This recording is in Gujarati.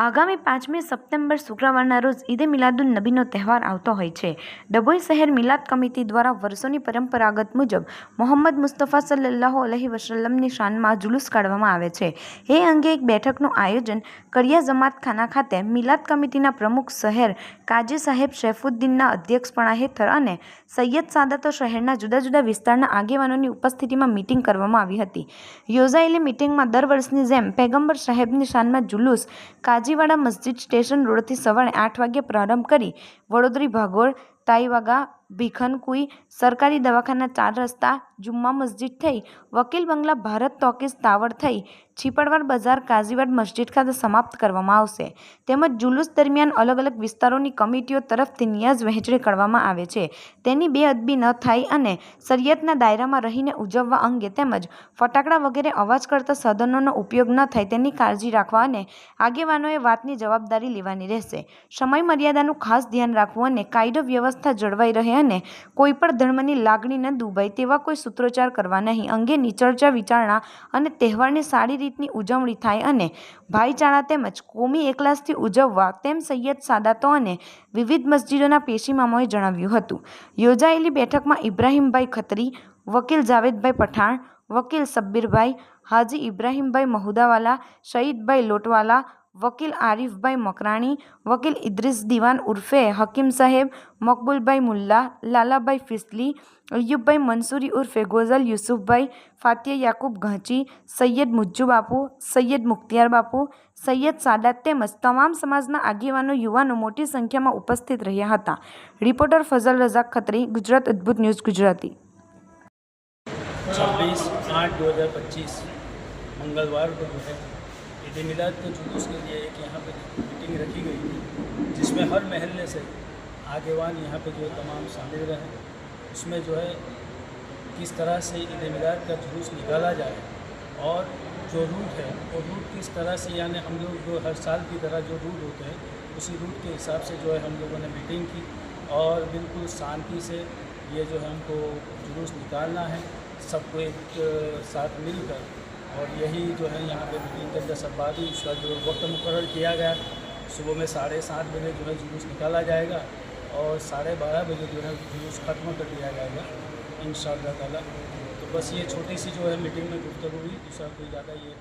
આગામી 5મી સપ્ટેમ્બર શુક્રવારના રોજ ઈદે મિલાદુન નબીનો તહેવાર આવતો હોય છે. ડભોઈ શહેર મિલાદ કમિટી દ્વારા વર્ષોની પરંપરાગત મુજબ મોહમ્મદ મુસ્તફા સલ્લલ્લાહુ અલૈહિ વસલ્લમની શાનમાં જુલુસ કાઢવામાં આવે છે. એ અંગે એક બેઠકનું આયોજન કરિયા જમાતખાના ખાતે મિલાદ કમિટીના પ્રમુખ શહેર કાજી સાહેબ સૈફુદ્દીનના અધ્યક્ષપણા હેઠળ અને સૈયદ સાદાતો શહેરના જુદા જુદા વિસ્તારના આગેવાનોની ઉપસ્થિતિમાં મીટિંગ કરવામાં આવી હતી. યોજાયેલી મીટિંગમાં દર વર્ષની જેમ પૈગંબર સાહેબની શાનમાં જુલુસ કાજીવાડા મસ્જિદ સ્ટેશન રોડથી સવારે 8 વાગ્યે પ્રારંભ કરી વડોદરી ભાગોળ, તાઈવાગા, ભીખનકુઈ, સરકારી દવાખાના 4 રસ્તા, જુમ્મા મસ્જિદ થઈ વકીલ બંગલા, ભારત ટોકીઝ ટાવર થઈ છીપડવાર બજાર, કાઝીવાડ મસ્જિદ ખાતે સમાપ્ત કરવામાં આવશે. તેમજ જુલુસ દરમિયાન અલગ અલગ વિસ્તારોની કમિટીઓ તરફથી નિયાઝ વહેંચણી કરવામાં આવે છે. તેની બેઅદબી ન થાય અને શરિયતના દાયરામાં રહીને ઉજવવા અંગે તેમજ ફટાકડા વગેરે અવાજ કરતા સાધનોનો ઉપયોગ ન થાય તેની કાળજી રાખવા અને આગેવાનોએ વાતની જવાબદારી લેવાની રહેશે. સમય મર્યાદાનું ખાસ ધ્યાન રાખવું અને કાયદો વ્યવસ્થા જળવાઈ રહે અને કોઈ પણ ધર્મની લાગણી ન દુભાય તેવા કોઈ સૂત્રોચ્ચાર કરવા નહીં અંગેની ચર્ચા વિચારણા અને તહેવારની સારી રીતની ઉજવણી થાય અને ભાઈચારા તેમજ કોમી એકલાસથી ઉજવવા તેમ સૈયદ સાદાતો અને વિવિધ મસ્જિદોના પેશીમામોએ જણાવ્યું હતું. યોજાયેલી બેઠકમાં ઇબ્રાહીમભાઈ ખત્રી, વકીલ જાવેદભાઈ પઠાણ, વકીલ સબ્બીરભાઈ, હાજી ઇબ્રાહીમભાઈ મહુદાવાલા, સઈદભાઈ લોટવાલા, વકીલ આરીફભાઈ મકરાણી, વકીલ ઇદ્રીસ દિવાન ઉર્ફે હકીમ સાહેબ, મકબૂલભાઈ મુલ્લા, લાલાભાઈ ફિસલી, અય્યુબભાઈ મંસૂરી ઉર્ફે ગોઝલ યુસુફભાઈ, ફાતિયા યાકુબ ઘાંચી, સૈયદ મુજ્જુ બાપુ, સૈયદ મુખ્તિયાર બાપુ, સૈયદ સાદાત તેમજ તમામ સમાજના આગેવાનો યુવાનો મોટી સંખ્યામાં ઉપસ્થિત રહ્યા હતા. રિપોર્ટર ફઝલ રઝાક ખત્રી, ગુજરાત અદ્ભુત ન્યૂઝ ગુજરાતી. 26/8/2025 मंगलवार को जो है ईद मिलाद के जुलूस के लिए एक यहाँ पे मीटिंग रखी गई थी, जिसमें हर महल्ले से आगेवान यहाँ पे जो तमाम शामिल रहे. उसमें जो है किस तरह से ईद मिलाद का जुलूस निकाला जाए और जो रूट है वो रूट किस तरह से, यानी हम लोग जो हर साल की तरह जो रूट होते हैं उसी रूट के हिसाब से जो है हम लोगों ने मीटिंग की और बिल्कुल शांति से ये जो है हमको जुलूस निकालना है, सबको एक साथ मिलकर. और यही जो है यहाँ पे मीटिंग के अंदर सब बात हुई. उसका जो वक्त मुकर्रर किया गया, सुबह में 7:30 बजे जो है जुलूस निकाला जाएगा और 12:30 बजे जो है जुलूस ख़त्म कर दिया जाएगा इंशाअल्लाह ताला. तो बस ये छोटी सी जो है मीटिंग में गुफ्तगू हुई, दूसरा कोई ज़्यादा ये